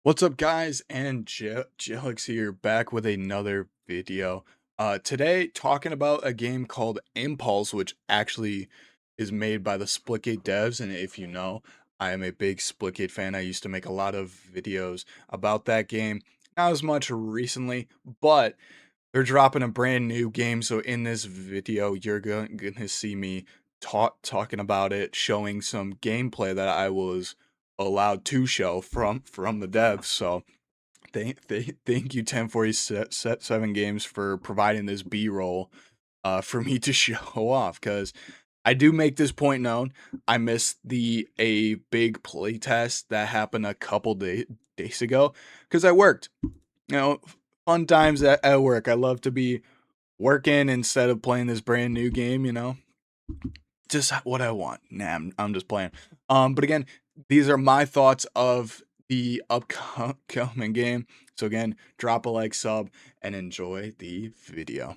What's up, guys? Angellics here, back with another video. Today, talking about a game called Impulse, which actually is made by the Splitgate devs. And if you know, I am a big Splitgate fan. I used to make a lot of videos about that game. Not as much recently, but they're dropping a brand new game. So in this video, you're going to see me talking about it, showing some gameplay that I was allowed to show from the devs. So thank you 1047 Games for providing this B-roll for me to show off, because I do make this point known. I missed a big playtest that happened a couple days ago because I worked. Fun times at work. I love to be working instead of playing this brand new game. Just what I want. Nah, I'm just playing. But again, these are my thoughts of the upcoming game. So again, drop a like, sub, and enjoy the video.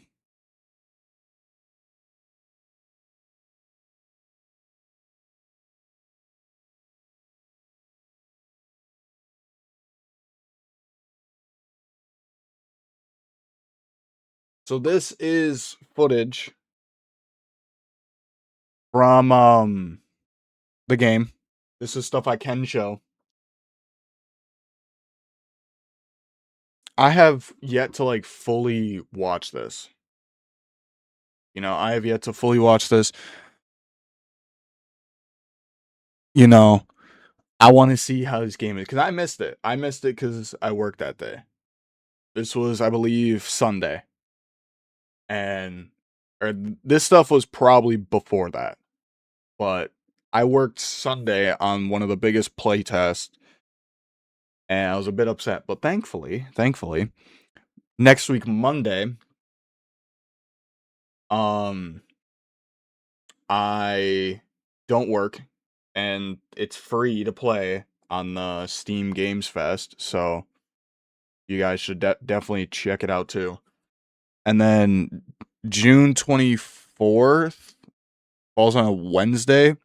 So this is footage from the game. This is stuff I can show. I have yet to like fully watch this. I have yet to fully watch this. I want to see how this game is because I missed it. I missed it because I worked that day. This was, I believe, Sunday. And or this stuff was probably before that. But I worked Sunday on one of the biggest playtests, and I was a bit upset. But thankfully, next week Monday, um, I don't work, and it's free to play on the Steam Games Fest. So you guys should definitely check it out too. And then June 24th falls on a Wednesday.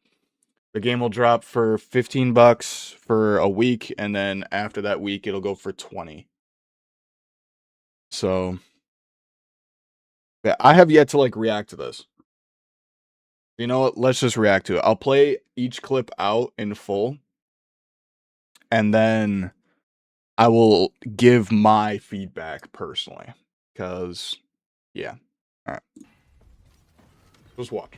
The game will drop for $15 for a week, and then after that week, it'll go for 20. So, yeah, I have yet to like react to this. You know what? Let's just react to it. I'll play each clip out in full, and then I will give my feedback personally. Because, yeah. All right. Just watch.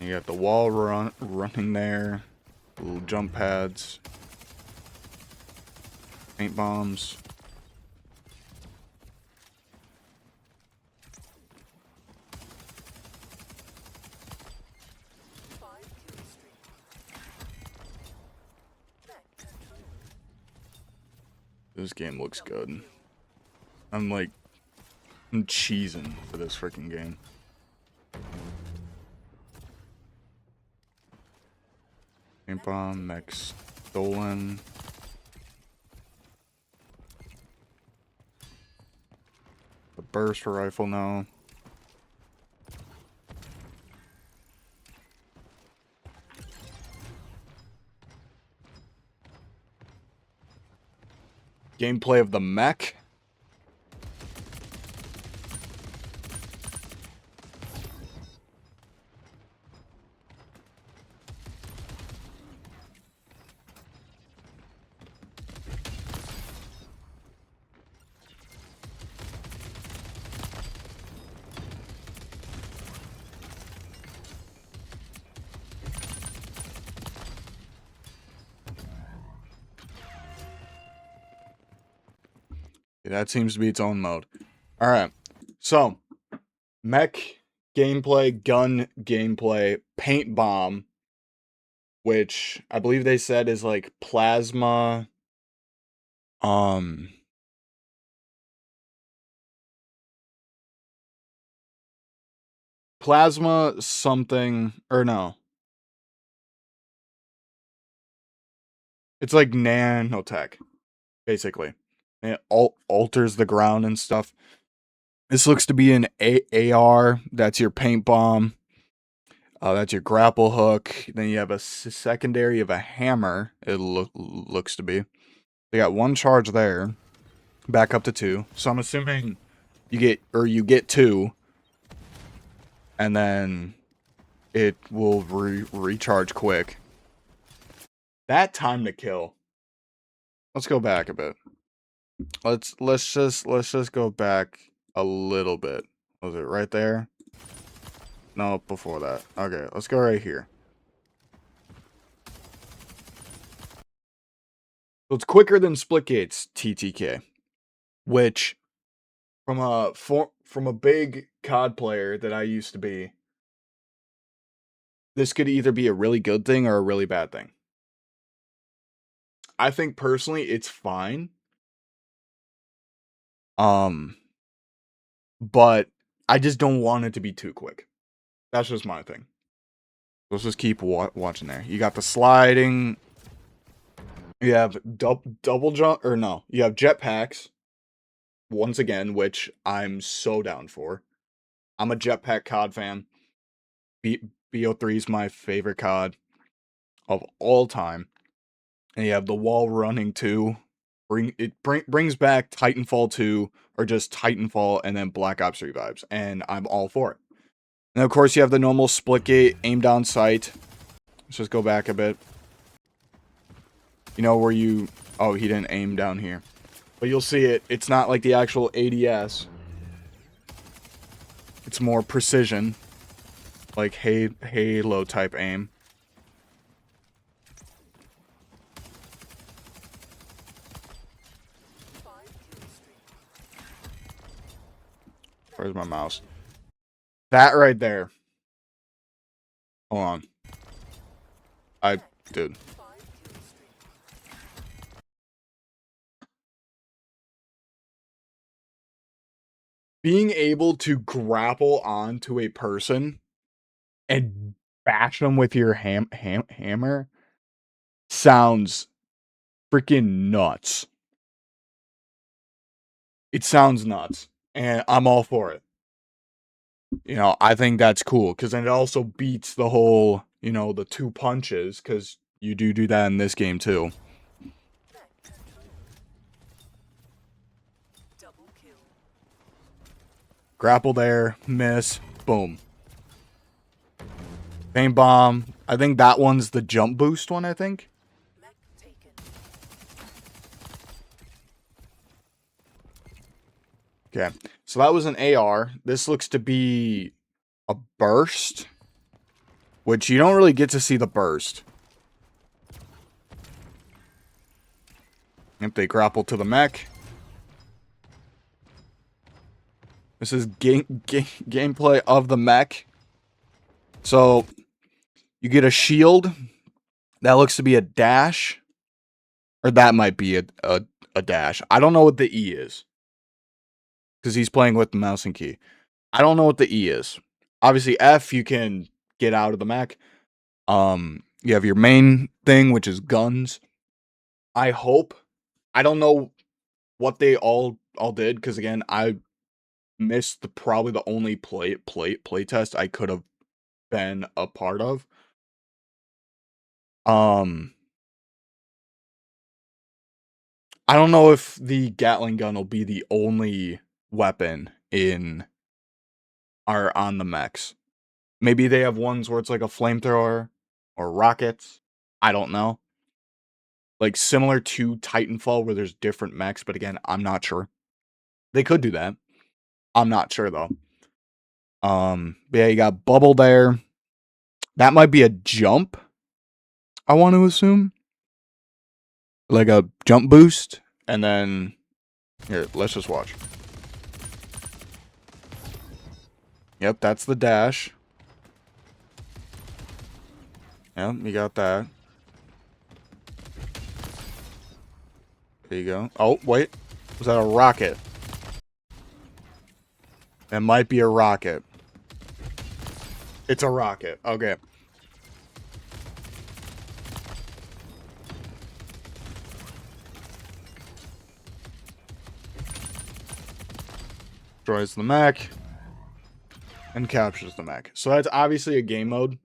You got the wall running there, little jump pads, paint bombs. This game looks good. I'm cheesing for this freaking game. Paint bomb, mech stolen. The burst rifle now. Gameplay of the mech. That seems to be its own mode. Alright, so mech gameplay, gun gameplay, paint bomb, which I believe they said is like plasma, plasma something, or no. It's like nanotech, basically. It alters the ground and stuff. This looks to be an AR. That's your paint bomb. That's your grapple hook. Then you have a secondary of a hammer. It looks to be. They got one charge there. Back up to 2. So I'm assuming you get 2, and then it will recharge quick. That time to kill. Let's go back a bit. Let's just go back a little bit. Was it right there? No, before that. Okay, let's go right here. So it's quicker than Splitgate's TTK, which from a big COD player that I used to be, this could either be a really good thing or a really bad thing. I think personally it's fine. But I just don't want it to be too quick. That's just my thing. Let's just keep watching there. You got the sliding. You have double jump, or no, you have jetpacks. Once again, which I'm so down for. I'm a jetpack COD fan. BO3 is my favorite COD of all time. And you have the wall running too. Brings back Titanfall 2 or just Titanfall and then Black Ops 3 vibes, and I'm all for it. And of course you have the normal Splitgate aim down sight. Let's just go back a bit. You know where you... Oh, he didn't aim down here. But you'll see it. It's not like the actual ADS. It's more precision. Like Halo type aim. Where's my mouse? That right there. Hold on. Dude. Being able to grapple onto a person and bash them with your hammer sounds freaking nuts. It sounds nuts, and I'm all for it. You know, I think that's cool, because then it also beats the whole, you know, the 2 punches, because you do that in this game too. Grapple there, miss, boom. Paint bomb. I think that one's the jump boost one, I think. Okay, so that was an AR. This looks to be a burst, which you don't really get to see the burst. If they grapple to the mech. This is gameplay of the mech. So, you get a shield. That looks to be a dash. Or that might be a dash. I don't know what the E is. Because he's playing with the mouse and key. I don't know what the E is. Obviously, F, you can get out of the mech. You have your main thing, which is guns. I hope. I don't know what they all did, because again, I missed probably the only play test I could have been a part of. I don't know if the Gatling gun will be the only weapon on the mechs. Maybe they have ones where it's like a flamethrower or rockets. I don't know. Like similar to Titanfall where there's different mechs, but again, I'm not sure. They could do that. I'm not sure though. But yeah, you got bubble there. That might be a jump, I want to assume. Like a jump boost. And then here, let's just watch. Yep, that's the dash. Yep, you got that. There you go. Oh, wait. Was that a rocket? It might be a rocket. It's a rocket. Okay. destroys the mech, and captures the mech. So that's obviously a game mode.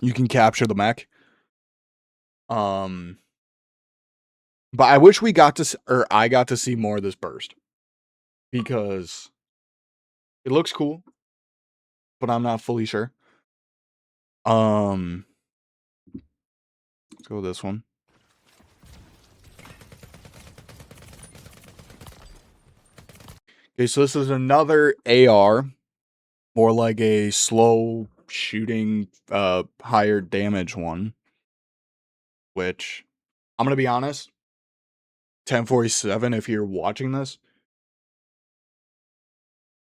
You can capture the mech. But I wish we got to, or I got to see more of this burst. Because it looks cool, but I'm not fully sure. Let's go with this one. Okay, so this is another AR, more like a slow shooting, higher damage one. Which, I'm gonna be honest, 1047, if you're watching this,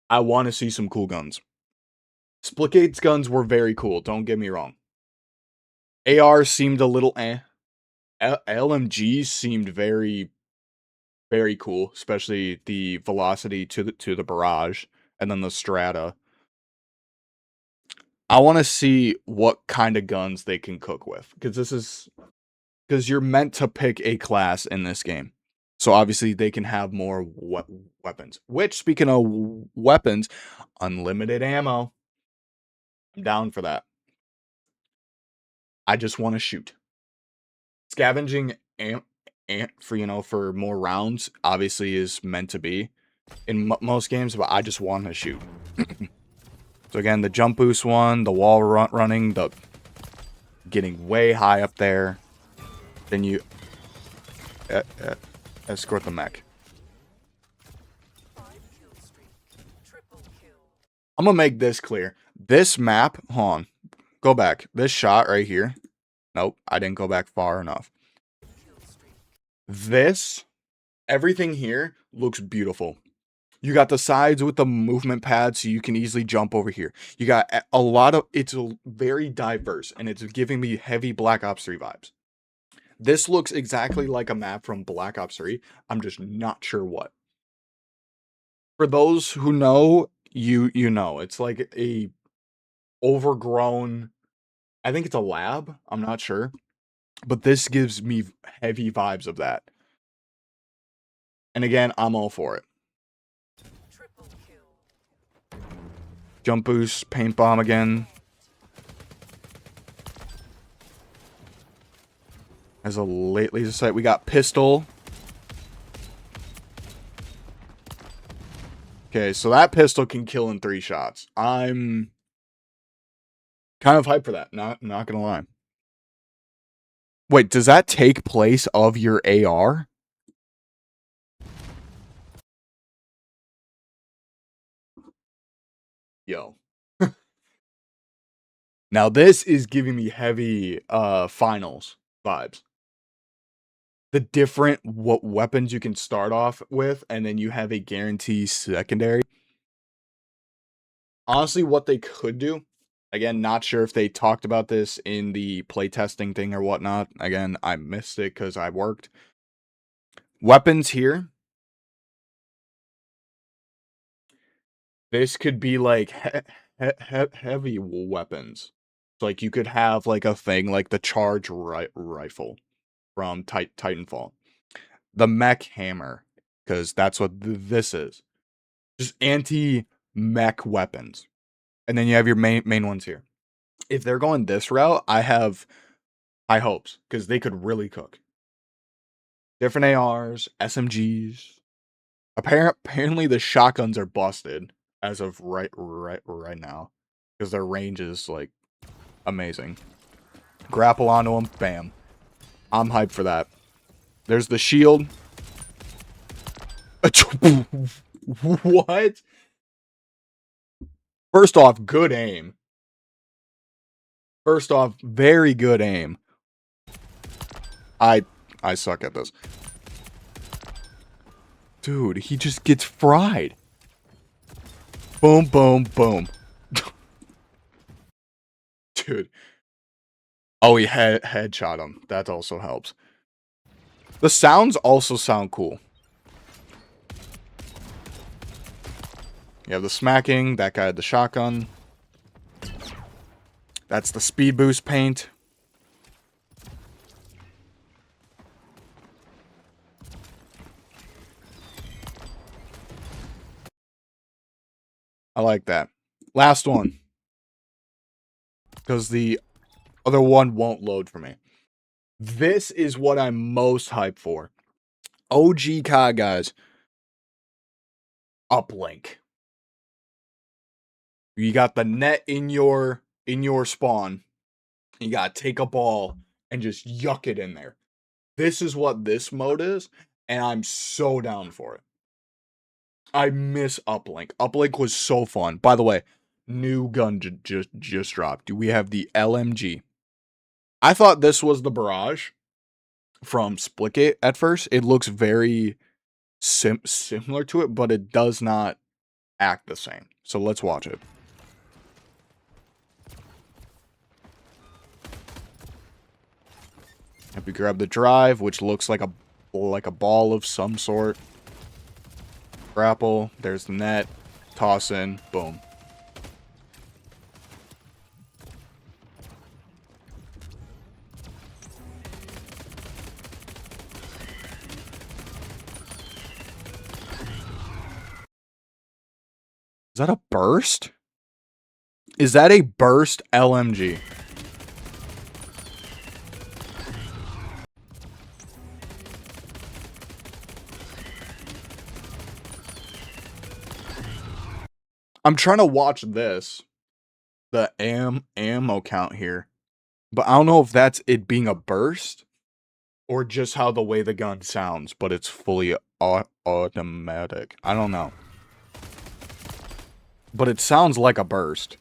I want to see some cool guns. Splitgate's guns were very cool, don't get me wrong. AR seemed a little eh. LMGs seemed very, very cool, especially the velocity to the barrage, and then the strata. I want to see what kind of guns they can cook with, because you're meant to pick a class in this game. So obviously they can have more weapons. Which, speaking of weapons, unlimited ammo. I'm down for that. I just want to shoot. Scavenging for more rounds obviously is meant to be in most games, but I just want to shoot. So again, the jump boost one, the wall running, the getting way high up there. Then you escort the mech. I'm gonna make this clear. This map, hold on, go back. This shot right here. Nope, I didn't go back far enough. Everything here looks beautiful. You got the sides with the movement pad, so you can easily jump over here. You got a lot of, it's very diverse, and it's giving me heavy Black Ops 3 vibes. This looks exactly like a map from Black Ops 3. I'm just not sure what. For those who know, you know. It's like a overgrown, I think it's a lab. I'm not sure. But this gives me heavy vibes of that. And again, I'm all for it. Jump boost, paint bomb again. As a late laser sight, we got pistol. Okay, so that pistol can kill in 3 shots. I'm kind of hyped for that. Not gonna lie. Wait, does that take place of your AR? Yo. Now this is giving me heavy finals vibes. The different weapons you can start off with, and then you have a guarantee secondary. Honestly, what they could do, again, not sure if they talked about this in the playtesting thing or whatnot. Again, I missed it because I worked. Weapons here. This could be like heavy weapons. So like you could have like a thing like the charge rifle from Titanfall. The mech hammer, because that's what this is. Just anti-mech weapons. And then you have your main ones here. If they're going this route, I have high hopes, because they could really cook. Different ARs, SMGs. Apparently the shotguns are busted as of right now, because their range is like amazing. Grapple onto them, bam. I'm hyped for that. There's the shield. What? First off, good aim. First off, very good aim. I suck at this. Dude, he just gets fried. Boom, boom, boom. Dude. Oh, he headshot him. That also helps. The sounds also sound cool. You have the smacking. That guy had the shotgun. That's the speed boost paint. I like that. Last one. Because the other one won't load for me. This is what I'm most hyped for. OG COD, guys. Uplink. You got the net in your spawn. You gotta take a ball and just yuck it in there. This is what this mode is, and I'm so down for it. I miss Uplink. Uplink was so fun. By the way, new gun just dropped. We have the LMG. I thought this was the Barrage from Splitgate at first. It looks very similar to it, but it does not act the same. So let's watch it. If you grab the drive, which looks like a ball of some sort. Grapple, there's the net, toss in, boom. Is that a burst? Is that a burst LMG? I'm trying to watch this. The ammo count here. But I don't know if that's it being a burst or just how the way the gun sounds, but it's fully automatic. I don't know. But it sounds like a burst.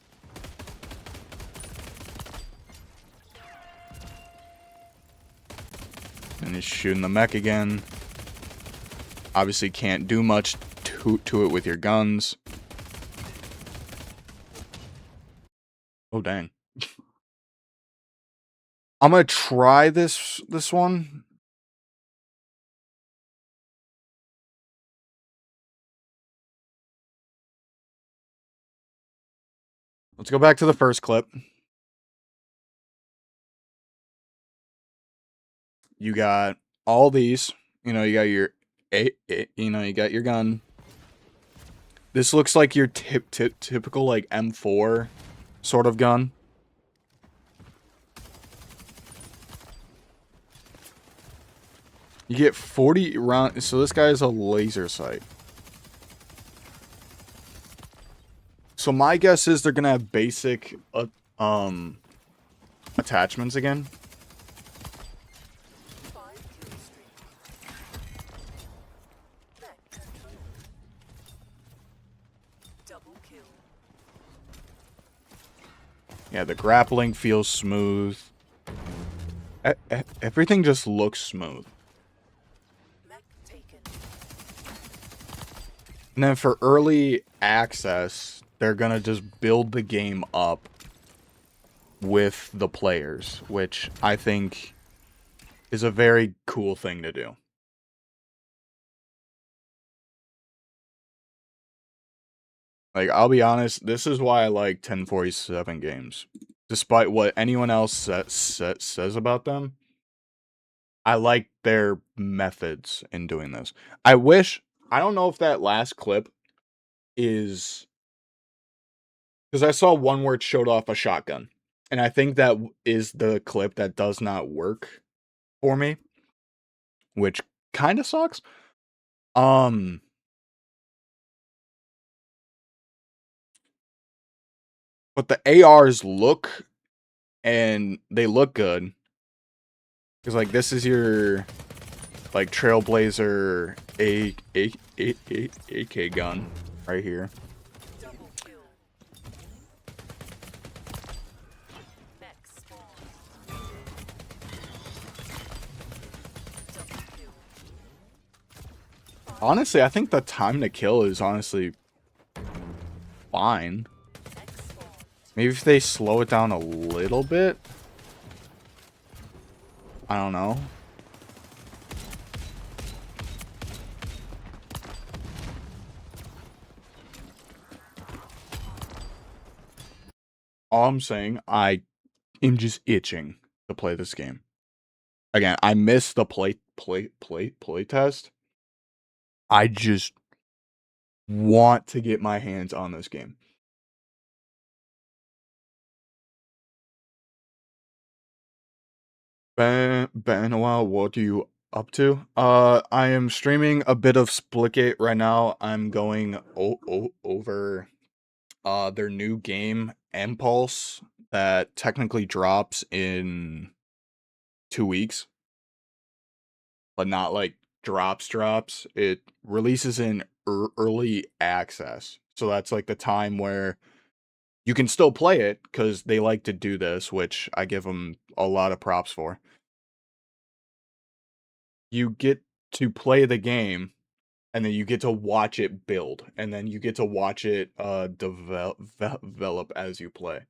And he's shooting the mech again. Obviously can't do much to it with your guns. Oh, dang. I'm gonna try this one. Let's go back to the first clip. You got all these. You know, you got your you got your gun. This looks like your typical like M4 sort of gun. You get 40 rounds. So this guy is a laser sight. So my guess is they're gonna have basic attachments again. Yeah, the grappling feels smooth. Everything just looks smooth. And then for early access, they're gonna just build the game up with the players, which I think is a very cool thing to do. Like, I'll be honest, this is why I like 1047 games. Despite what anyone else says about them, I like their methods in doing this. I don't know if that last clip is... Because I saw one where it showed off a shotgun. And I think that is the clip that does not work for me. Which kind of sucks. But the ARs look... And they look good. Because, like, this is your... Like, Trailblazer AK gun. Right here. Honestly, I think the time to kill is honestly fine. Maybe if they slow it down a little bit. I don't know. All I'm saying, I am just itching to play this game. Again, I missed the play test. I just want to get my hands on this game. Been a while. What are you up to? I am streaming a bit of Splitgate right now. I'm going over their new game Impulse that technically drops in 2 weeks, but not like drops. It releases in early access, so that's like the time where you can still play it because they like to do this, which I give them a lot of props for. You get to play the game, and then you get to watch it build, and then you get to watch it develop as you play.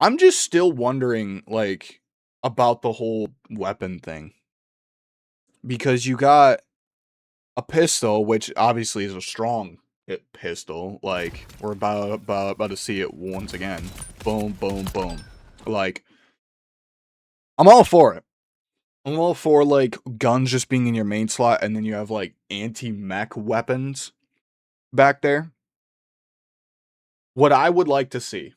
I'm just still wondering, like, about the whole weapon thing, because you got a pistol, which obviously is a strong pistol. Like, we're about to see it once again. Boom, boom, boom. Like, I'm all for it. I'm all for, like, guns just being in your main slot, and then you have, like, anti-mech weapons back there. What I would like to see.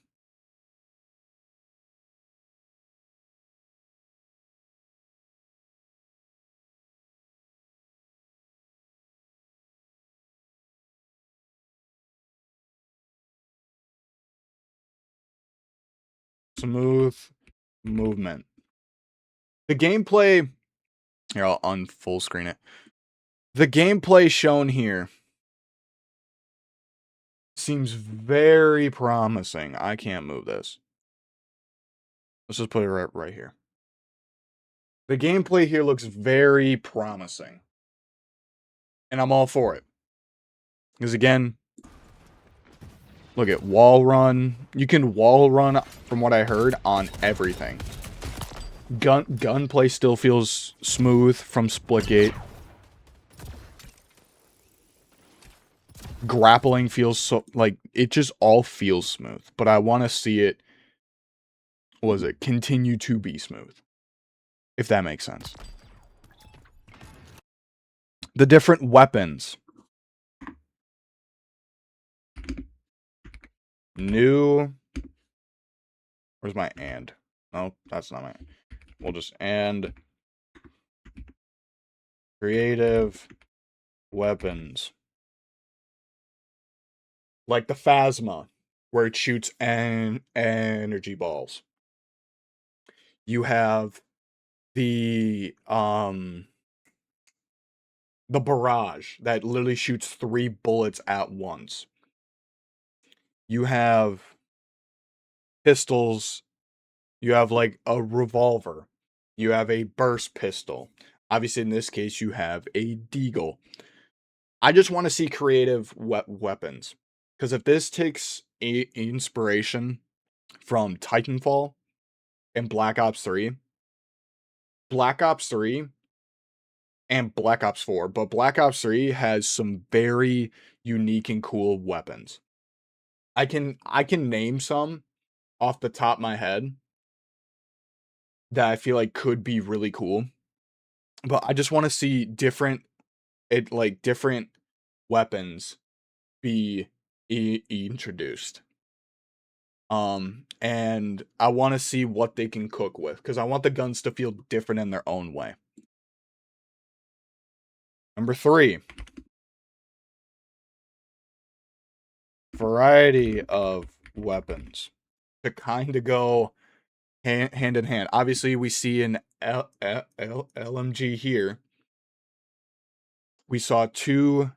Smooth movement. The gameplay. Here, I'll unfull screen it. The gameplay shown here seems very promising. I can't move this. Let's just put it right here. The gameplay here looks very promising. And I'm all for it. Because again, look at wall run. You can wall run, from what I heard, on everything. Gunplay still feels smooth from Splitgate. Grappling feels so, like, it just all feels smooth. But I want to see it, continue to be smooth. If that makes sense. The different weapons. New. Where's my and? No, that's not my. We'll just and. Creative weapons. Like the Phasma, where it shoots energy balls. You have the barrage that literally shoots 3 bullets at once. You have pistols. You have like a revolver. You have a burst pistol. Obviously, in this case, you have a deagle. I just want to see creative weapons. Because if this takes inspiration from Titanfall and Black Ops 3, Black Ops 3 and Black Ops 4, but Black Ops 3 has some very unique and cool weapons. I can name some off the top of my head that I feel like could be really cool. But I just want to see different weapons be introduced. And I want to see what they can cook with, because I want the guns to feel different in their own way. Number 3. Variety of weapons to kind of go hand in hand. Obviously, we see an LMG here. We saw 2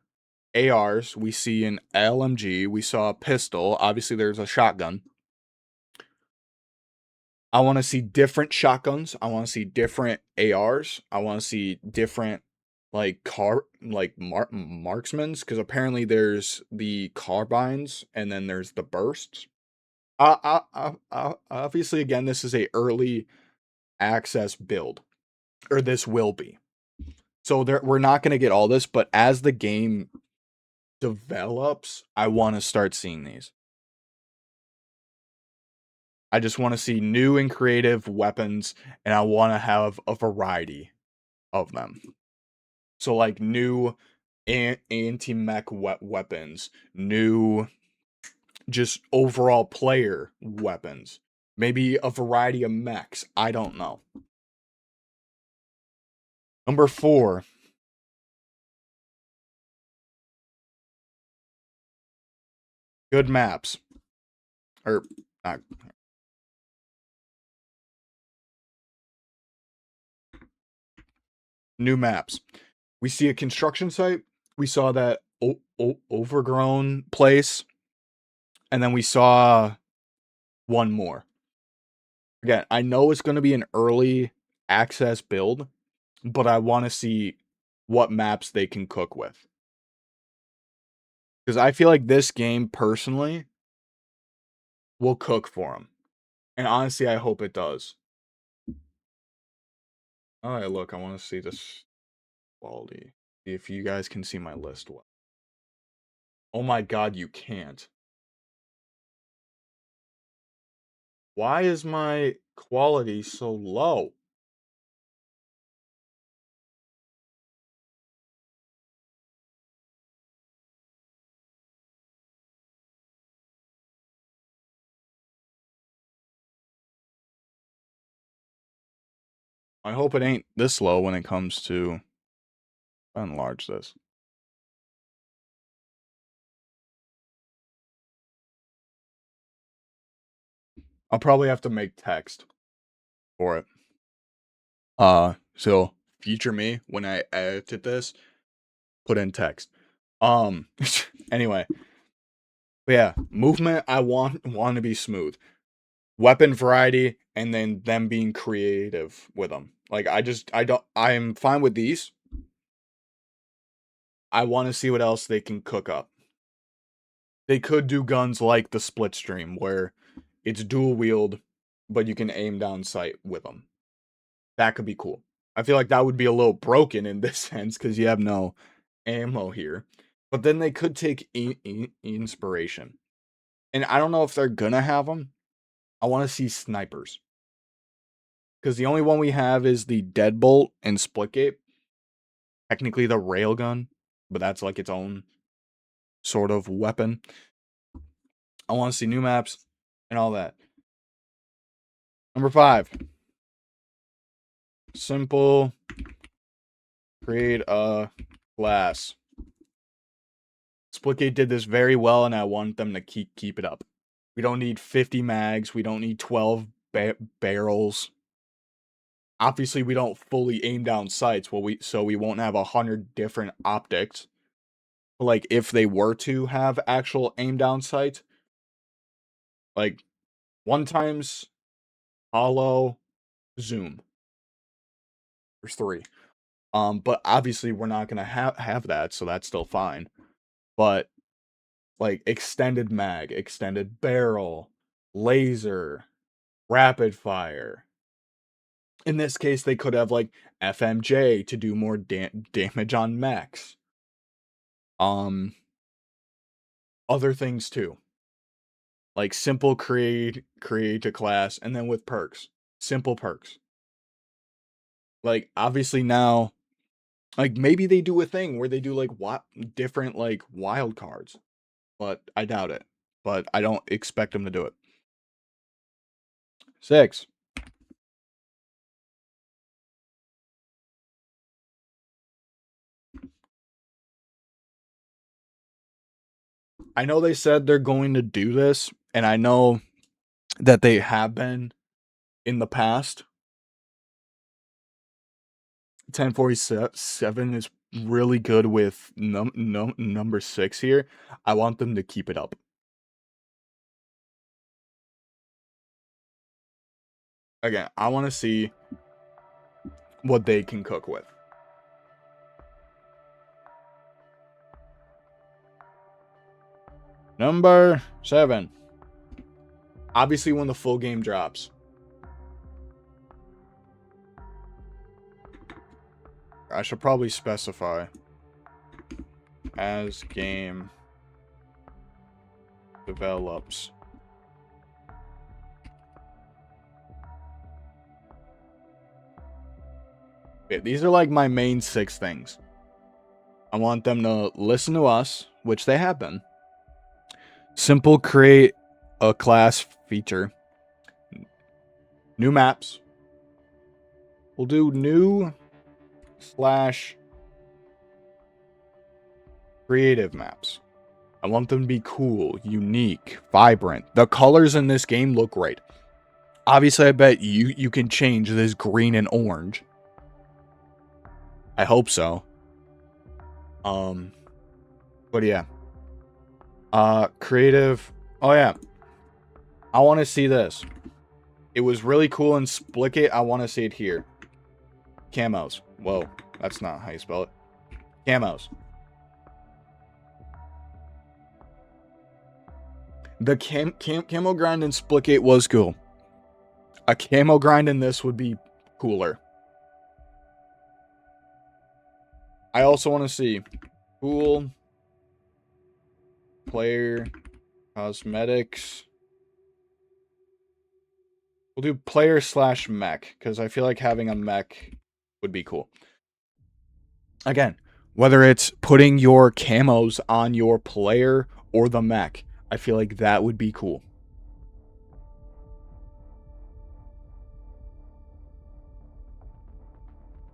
ARs. We see an LMG. We saw a pistol. Obviously, there's a shotgun. I want to see different shotguns. I want to see different ARs. I want to see different marksmans, because apparently there's the carbines and then there's the bursts. Obviously, again, this is a early access build, or this will be. So we're not going to get all this, but as the game develops, I want to start seeing these. I just want to see new and creative weapons, and I want to have a variety of them. So, like, new anti-mech weapons, new just overall player weapons. Maybe a variety of mechs. I don't know. Number 4. Good maps. Or not. New maps. We see a construction site. We saw that overgrown place. And then we saw one more. Again, I know it's going to be an early access build, but I want to see what maps they can cook with. Because I feel like this game, personally, will cook for them. And honestly, I hope it does. Alright, look, I want to see this quality. See if you guys can see my list well. Oh my god, you can't. Why is my quality so low? I hope it ain't this low when it comes to enlarge this. I'll probably have to make text for it. So future me, when I edit this, put in text. Anyway. But yeah, movement I want to be smooth. Weapon variety, and then them being creative with them. Like I'm fine with these. I want to see what else they can cook up. They could do guns like the split stream where it's dual wield, but you can aim down sight with them. That could be cool. I feel like that would be a little broken in this sense because you have no ammo here. But then they could take inspiration. And I don't know if they're gonna have them. I want to see snipers. Because the only one we have is the deadbolt and splitgate. Technically the railgun, but that's like its own sort of weapon. I want to see new maps and all that. Number 5. Simple. Create a class. Splitgate did this very well, and I want them to keep it up. We don't need 50 mags. We don't need 12 barrels. Obviously, we don't fully aim down sights. So we won't have 100 different optics. But like, if they were to have actual aim down sights, like 1 times hollow zoom. There's 3. But obviously we're not gonna have that, so that's still fine. But like extended mag, extended barrel, laser, rapid fire. In this case, they could have like FMJ to do more damage on mechs. Other things too. Like simple create a class, and then with perks. Simple perks. Like obviously now, like maybe they do a thing where they do like different like wild cards. But I doubt it. But I don't expect them to do it. 6. I know they said they're going to do this, and I know that they have been in the past. 1047 is really good with number 6 here. I want them to keep it up. Again, I want to see what they can cook with. Number 7. Obviously, when the full game drops. I should probably specify as game develops. Okay, these are like my main 6 things. I want them to listen to us, which they have been. Simple create a class feature. New maps. We'll do new / creative maps. I want them to be cool, unique, vibrant. The colors in this game look great. Obviously, I bet you can change this green and orange. I hope so. But yeah. Creative. Oh yeah. I want to see this. It was really cool in Splitgate. I want to see it here. Camos. Whoa, that's not how you spell it. Camos. The camo grind in Splitgate was cool. A camo grind in this would be cooler. I also want to see cool player cosmetics. We'll do player / mech, because I feel like having a mech would be cool. Again, whether it's putting your camos on your player or the mech, I feel like that would be cool.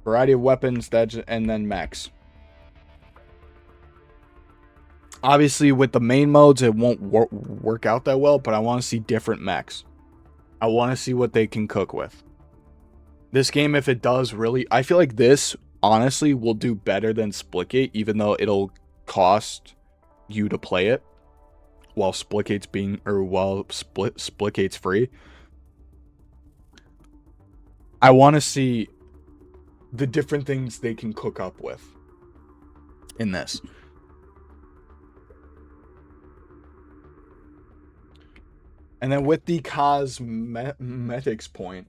Variety of weapons, and then mechs. Obviously, with the main modes, it won't work out that well, but I want to see different mechs. I want to see what they can cook with. This game, if it does really... I feel like this, honestly, will do better than Splitgate, even though it'll cost you to play it. While Splitgate's Splitgate's free. I want to see the different things they can cook up with in this. And then with the cosmetics point,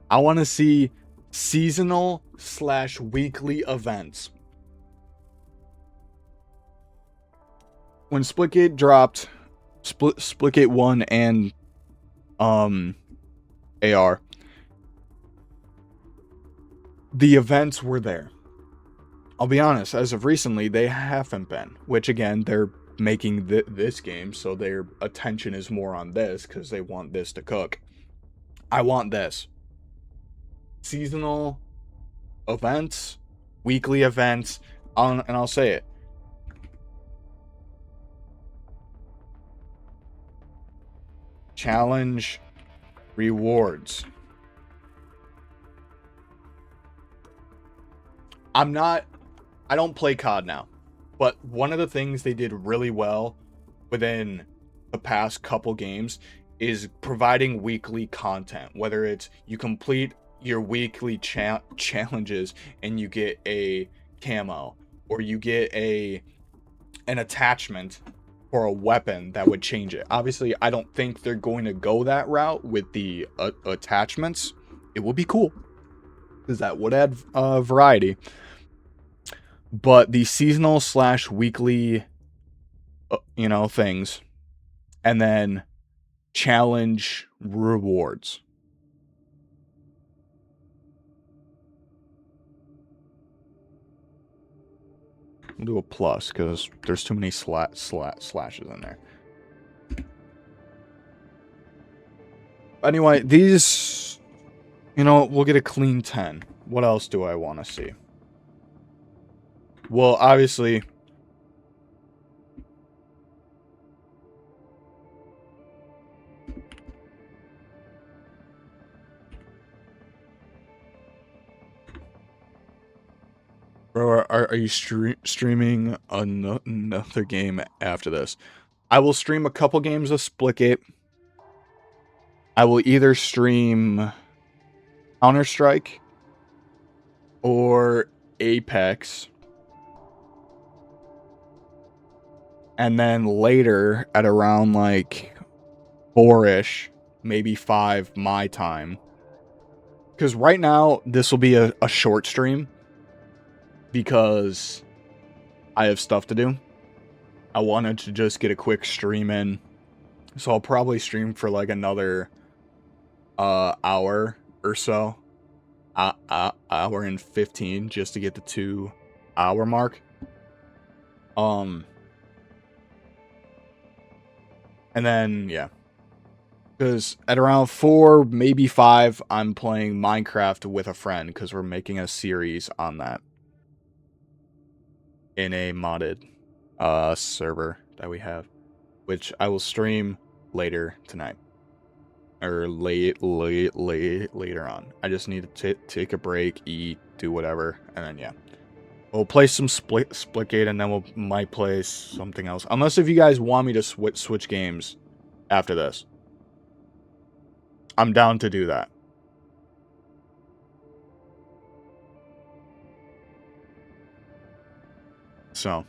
I want to see seasonal / weekly events. When Splitgate dropped Splitgate 1 and AR, the events were there. I'll be honest, as of recently, they haven't been. Which, again, they're making this game, so their attention is more on this, because they want this to cook. I want this. Seasonal events, weekly events, and I'll say it. Challenge rewards. I don't play COD now, but one of the things they did really well within the past couple games is providing weekly content, whether it's you complete your weekly challenges and you get a camo, or you get an attachment for a weapon that would change it. Obviously, I don't think they're going to go that route with the attachments. It would be cool, because that would add variety. But the seasonal / weekly, things, and then challenge rewards. We'll do a plus, because there's too many slashes in there. Anyway, these, we'll get a clean 10. What else do I want to see? Well, obviously, bro, are you streaming another game after this? I will stream a couple games of Splitgate. I will either stream Counter-Strike or Apex. And then later, at around like 4-ish, maybe 5 my time. Because right now, this will be a short stream. because I have stuff to do. I wanted to just get a quick stream in, so I'll probably stream for like another hour or so, hour and 15, just to get the 2 hour mark. And then yeah, because at around 4, maybe 5, I'm playing Minecraft with a friend because we're making a series on that in a modded server that we have, which I will stream later tonight. Or later on. I just need to take a break, eat, do whatever, and then yeah, we'll play some Splitgate, and then we'll might play something else. Unless if you guys want me to switch games after this, I'm down to do that. So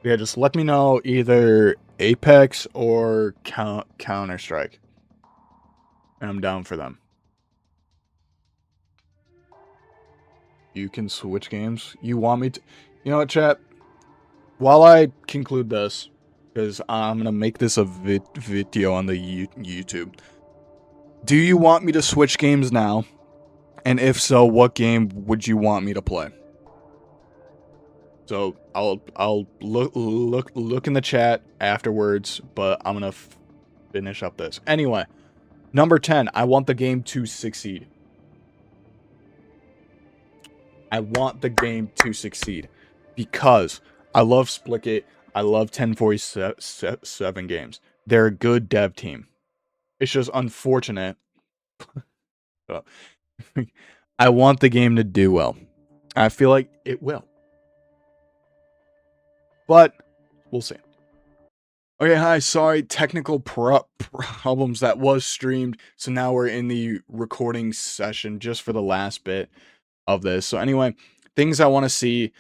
yeah, just let me know either Apex or Counter-Strike, and I'm down for them. You can switch games. You want me to? You know what, chat? While I conclude this, because I'm gonna make this a video on the YouTube. Do you want me to switch games now? And if so, what game would you want me to play? So I'll look in the chat afterwards, but I'm gonna finish up this anyway. Number 10. I want the game to succeed. I want the game to succeed because I love Splitgate. I love 1047 games. They're a good dev team. It's just unfortunate. I want the game to do well. I feel like it will. But we'll see. Okay, hi. Sorry, technical problems. That was streamed. So now we're in the recording session just for the last bit of this. So anyway, things I want to see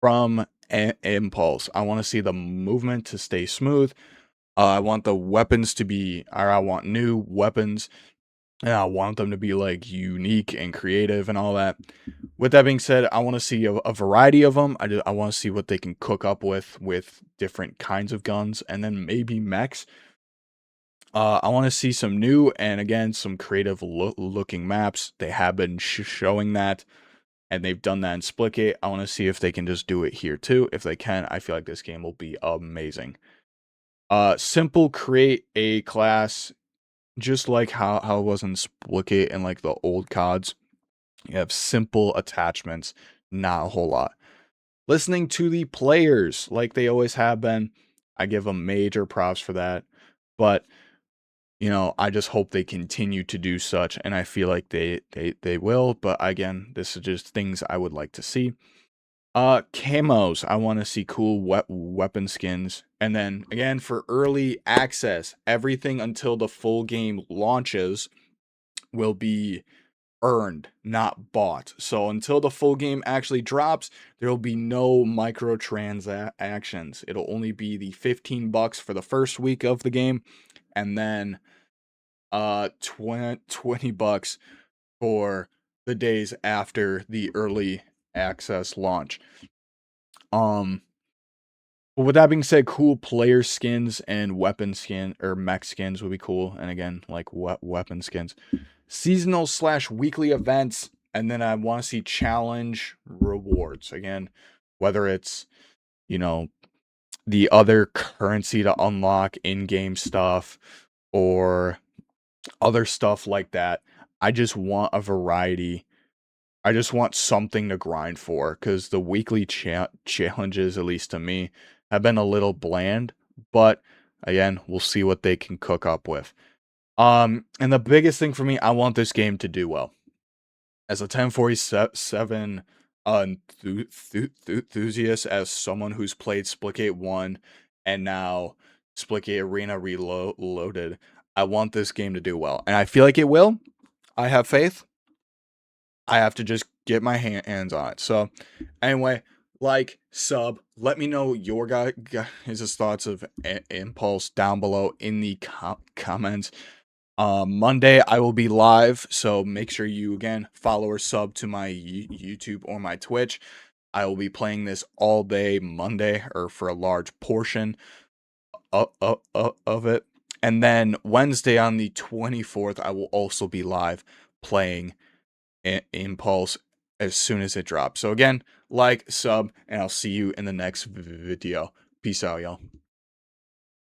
from Impulse. I want to see the movement to stay smooth. I want the weapons to be, or I want new weapons. And I want them to be like unique and creative and all that. With that being said, I want to see a variety of them. I want to see what they can cook up with different kinds of guns, and then maybe mechs. I want to see some new and again some creative looking maps. They have been showing that, and they've done that in Splitgate. I want to see if they can just do it here too. If they can, I feel like this game will be amazing. Simple, create a class just like how it was in Splitgate and like the old CODs. You have simple attachments, not a whole lot. Listening to the players like they always have been. I give them major props for that. But, you know, I just hope they continue to do such, and I feel like they will. But again, this is just things I would like to see. Camos. I want to see cool weapon skins. And then again, for early access, everything until the full game launches will be earned, not bought. So until the full game actually drops, there will be no microtransactions. It'll only be the $15 for the first week of the game, and then 20 bucks for the days after the early access launch. But with that being said, cool player skins and weapon skin or mech skins would be cool. And again, like weapon skins, seasonal / weekly events, and then I want to see challenge rewards again, whether it's, you know, the other currency to unlock in-game stuff or other stuff like that. I just want a variety. I just want something to grind for, because the weekly challenges, at least to me, have been a little bland. But again, we'll see what they can cook up with. And the biggest thing for me, I want this game to do well. As a 1047 enthusiast, as someone who's played Splitgate 1 and now Splitgate Arena Reloaded, I want this game to do well. And I feel like it will. I have faith. I have to just get my hands on it. So anyway, like, sub, let me know your guys' thoughts of Impulse down below in the comments. Monday I will be live, so make sure you again follow or sub to my YouTube or my Twitch. I will be playing this all day Monday, or for a large portion of it. And then Wednesday on the 24th, I will also be live playing Impulse as soon as it drops. So again, like, sub, and I'll see you in the next video. Peace out, y'all.